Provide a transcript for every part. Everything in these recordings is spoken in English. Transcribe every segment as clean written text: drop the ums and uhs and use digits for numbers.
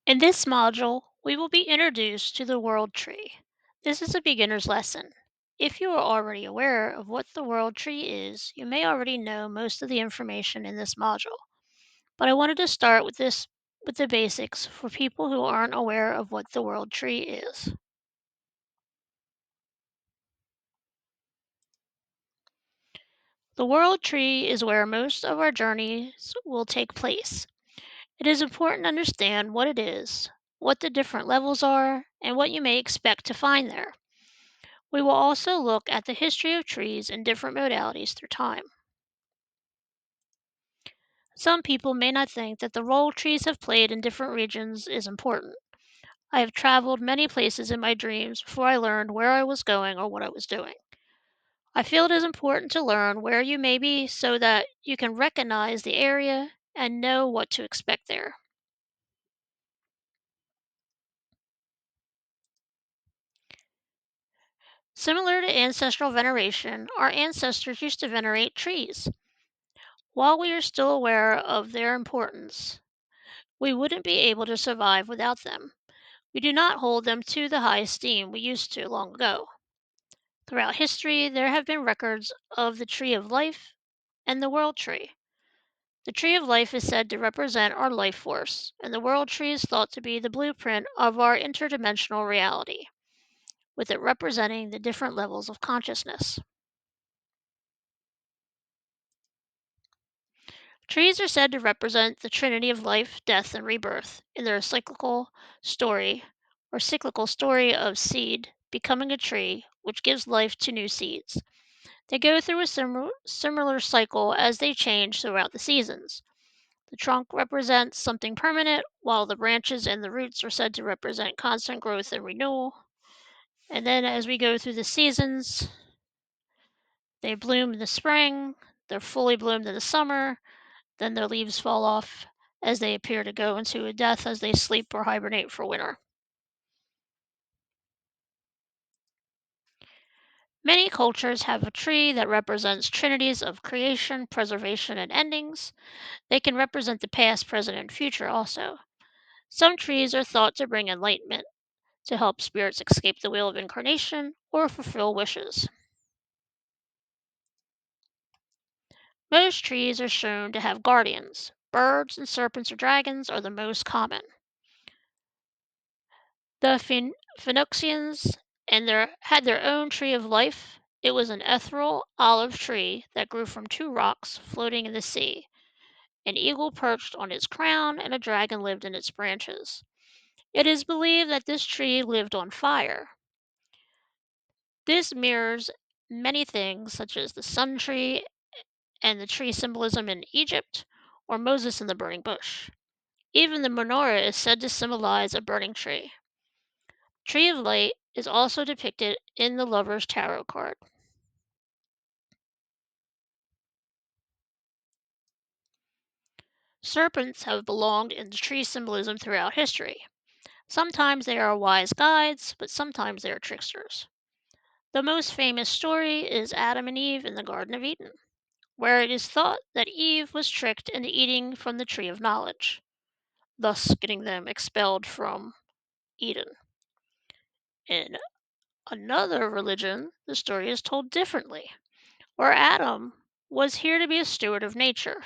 In this module, we will be introduced to the world tree. This is a beginner's lesson. If you are already aware of what the world tree is, you may already know most of the information in this module. But I wanted to start with the basics for people who aren't aware of what the world tree is. The world tree is where most of our journeys will take place. It is important to understand what it is, what the different levels are, and what you may expect to find there. We will also look at the history of trees and different modalities through time. Some people may not think that the role trees have played in different regions is important. I have traveled many places in my dreams before I learned where I was going or what I was doing. I feel it is important to learn where you may be so that you can recognize the area and know what to expect there. Similar to ancestral veneration, our ancestors used to venerate trees. While we are still aware of their importance, we wouldn't be able to survive without them. We do not hold them to the high esteem we used to long ago. Throughout history, there have been records of the tree of life and the world tree. The tree of life is said to represent our life force, and the world tree is thought to be the blueprint of our interdimensional reality, with it representing the different levels of consciousness. Trees are said to represent the trinity of life, death, and rebirth in their cyclical story of seed becoming a tree, which gives life to new seeds. They go through a similar cycle as they change throughout the seasons. The trunk represents something permanent, while the branches and the roots are said to represent constant growth and renewal. And then as we go through the seasons, they bloom in the spring, they're fully bloomed in the summer, then their leaves fall off as they appear to go into a death as they sleep or hibernate for winter. Many cultures have a tree that represents trinities of creation, preservation, and endings. They can represent the past, present, and future also. Some trees are thought to bring enlightenment, to help spirits escape the wheel of incarnation or fulfill wishes. Most trees are shown to have guardians. Birds and serpents or dragons are the most common. The Phoenicians had their own tree of life. It was an ethereal olive tree that grew from two rocks floating in the sea. An eagle perched on its crown, and a dragon lived in its branches. It is believed that this tree lived on fire. This mirrors many things, such as the sun tree and the tree symbolism in Egypt, or Moses in the burning bush. Even the menorah is said to symbolize a burning tree. Tree of Light is also depicted in the Lover's Tarot card. Serpents have belonged in the tree symbolism throughout history. Sometimes they are wise guides, but sometimes they are tricksters. The most famous story is Adam and Eve in the Garden of Eden, where it is thought that Eve was tricked into eating from the tree of knowledge, thus getting them expelled from Eden. In another religion, the story is told differently, where Adam was here to be a steward of nature,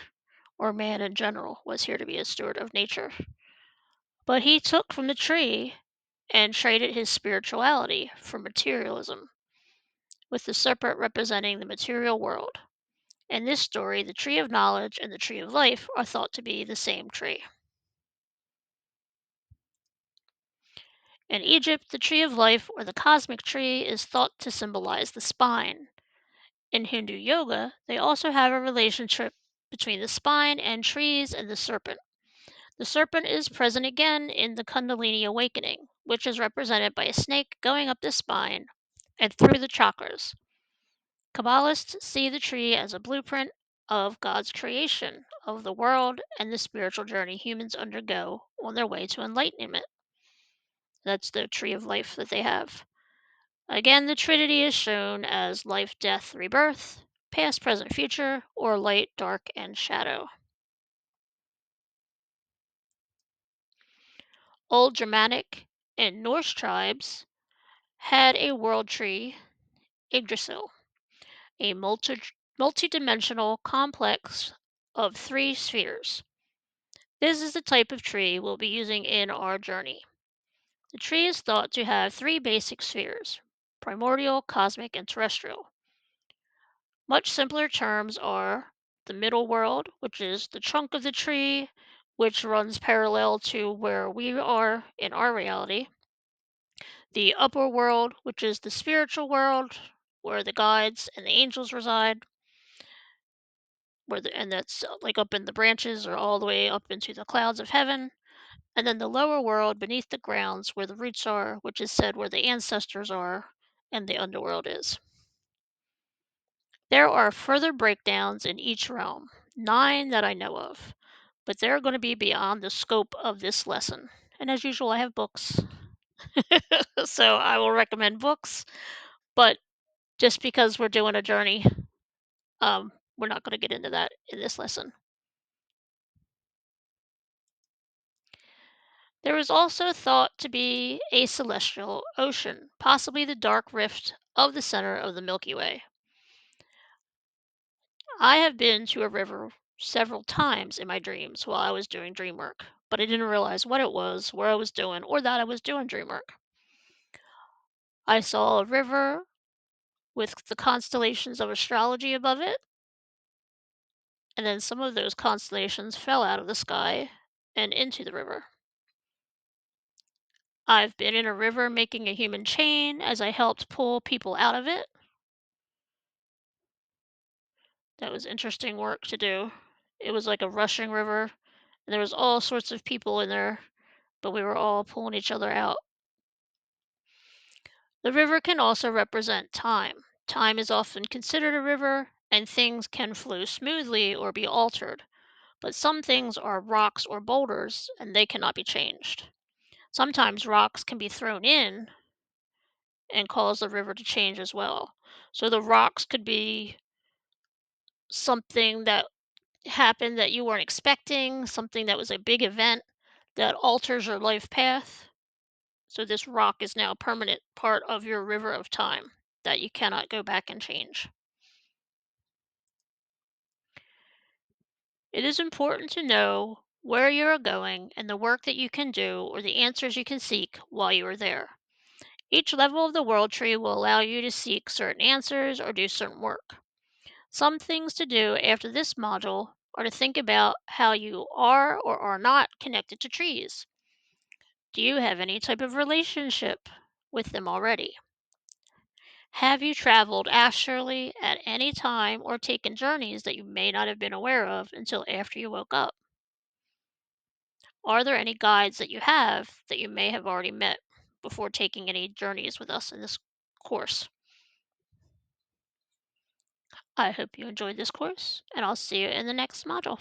or man in general was here to be a steward of nature. But he took from the tree and traded his spirituality for materialism, with the serpent representing the material world. In this story, the tree of knowledge and the tree of life are thought to be the same tree. In Egypt, the tree of life, or the cosmic tree, is thought to symbolize the spine. In Hindu yoga, they also have a relationship between the spine and trees and the serpent. The serpent is present again in the Kundalini awakening, which is represented by a snake going up the spine and through the chakras. Kabbalists see the tree as a blueprint of God's creation of the world and the spiritual journey humans undergo on their way to enlightenment. That's the tree of life that they have. Again, the Trinity is shown as life, death, rebirth, past, present, future, or light, dark, and shadow. Old Germanic and Norse tribes had a world tree, Yggdrasil, a multi-dimensional complex of three spheres. This is the type of tree we'll be using in our journey. The tree is thought to have three basic spheres: primordial, cosmic, and terrestrial. Much simpler terms are the middle world, which is the trunk of the tree, which runs parallel to where we are in our reality. The upper world, which is the spiritual world, where the guides and the angels reside, and that's like up in the branches or all the way up into the clouds of heaven. And then the lower world beneath the grounds where the roots are, which is said where the ancestors are and the underworld is. There are further breakdowns in each realm, 9 that I know of, but they're going to be beyond the scope of this lesson. And as usual, I have books. So I will recommend books, but just because we're doing a journey, we're not going to get into that in this lesson. There is also thought to be a celestial ocean, possibly the dark rift of the center of the Milky Way. I have been to a river several times in my dreams while I was doing dream work, but I didn't realize what it was, where I was doing, or that I was doing dream work. I saw a river with the constellations of astrology above it, and then some of those constellations fell out of the sky and into the river. I've been in a river making a human chain as I helped pull people out of it. That was interesting work to do. It was like a rushing river, and there was all sorts of people in there, but we were all pulling each other out. The river can also represent time. Time is often considered a river, and things can flow smoothly or be altered. But some things are rocks or boulders, and they cannot be changed. Sometimes rocks can be thrown in and cause the river to change as well. So the rocks could be something that happened that you weren't expecting, something that was a big event that alters your life path. So this rock is now a permanent part of your river of time that you cannot go back and change. It is important to know where you are going and the work that you can do or the answers you can seek while you are there. Each level of the world tree will allow you to seek certain answers or do certain work. Some things to do after this module are to think about how you are or are not connected to trees. Do you have any type of relationship with them already? Have you traveled astrally at any time or taken journeys that you may not have been aware of until after you woke up? Are there any guides that you have that you may have already met before taking any journeys with us in this course? I hope you enjoyed this course, and I'll see you in the next module.